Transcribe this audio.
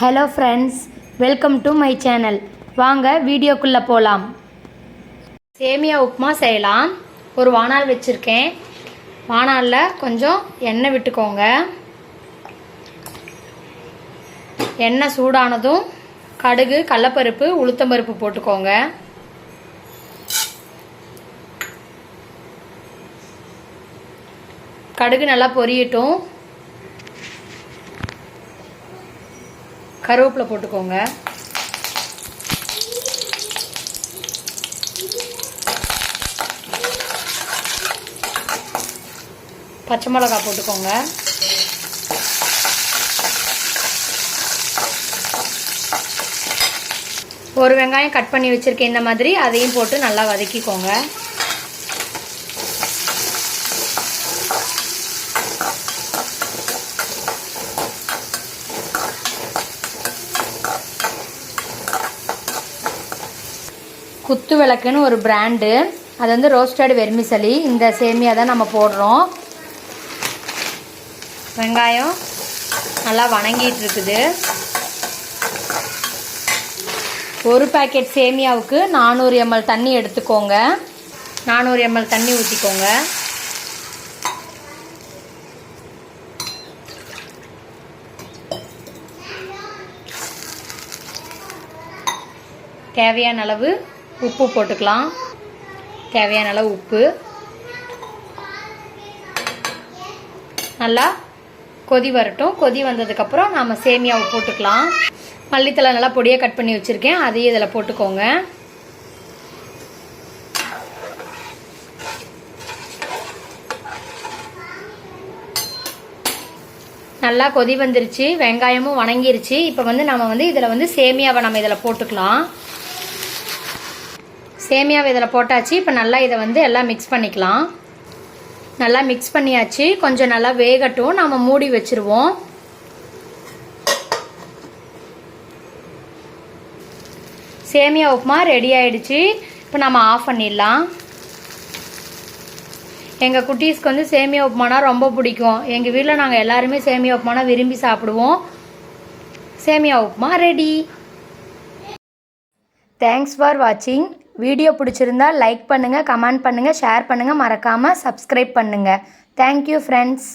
Hello friends, welcome to my channel. வாங்க வீடியோக்குள்ளே போகலாம். சேமியா உப்புமா செய்யலாம். ஒரு வாணல் வச்சுருக்கேன். வாணலில் கொஞ்சம் எண்ணெய் விட்டுக்கோங்க. எண்ணெய் சூடானதும் கடுகு, கடலைப்பருப்பு, உளுத்தம்பருப்பு போட்டுக்கோங்க. கடுகு நல்லா பொரியட்டும். கருவேப்பிலை போட்டுக்கோங்க. பச்சை மிளகாய் போட்டுக்கோங்க. ஒரு வெங்காயம் கட் பண்ணி வச்சுருக்கேன். இந்த மாதிரி அதையும் போட்டு நல்லா வதக்கிக்கோங்க. குத்து விளக்குன்னு ஒரு பிராண்டு, அது வந்து ரோஸ்டட் வெர்மிசலி. இந்த சேமியா தான் நம்ம போடுறோம். வெங்காயம் நல்லா வணங்கிட்டு இருக்குது. ஒரு பேக்கெட் சேமியாவுக்கு 400 ml தண்ணி எடுத்துக்கோங்க. 400 ml தண்ணி ஊற்றிக்கோங்க. தேவையான அளவு உப்பு போட்டுக்கலாம். தேவையான அளவு உப்பு. நல்லா கொதி வரட்டும். கொதி வந்ததுக்கப்புறம் நாம் சேமியாவை போட்டுக்கலாம். மல்லித்தலை நல்லா பொடியாக கட் பண்ணி வச்சுருக்கேன், அதையும் இதில் போட்டுக்கோங்க. நல்லா கொதி வந்துருச்சு. வெங்காயமும் வணங்கிருச்சு. இப்போ வந்து நம்ம இதில் சேமியாவை நம்ம இதில் போட்டுக்கலாம். சேமியாவை இதில் போட்டாச்சு. இப்போ நல்லா இதை எல்லாம் மிக்ஸ் பண்ணிக்கலாம். நல்லா மிக்ஸ் பண்ணியாச்சு. கொஞ்சம் நல்லா வேகட்டும். நம்ம மூடி வச்சுருவோம். சேமியா உப்புமா ரெடி ஆயிடுச்சு. இப்போ நம்ம ஆஃப் பண்ணிடலாம். எங்கள் குட்டீஸ்க்கு சேமியா உப்புமானா ரொம்ப பிடிக்கும். எங்கள் வீட்டில் நாங்கள் எல்லாருமே சேமியா உப்புமானா விரும்பி சாப்பிடுவோம். சேமியா உப்புமா ரெடி. தேங்க்ஸ் ஃபார் வாட்சிங். வீடியோ பிடிச்சிருந்தா லைக் பண்ணுங்கள், கமெண்ட் பண்ணுங்கள், ஷேர் பண்ணுங்கள். மறக்காமல் சப்ஸ்கிரைப் பண்ணுங்கள். Thank you friends.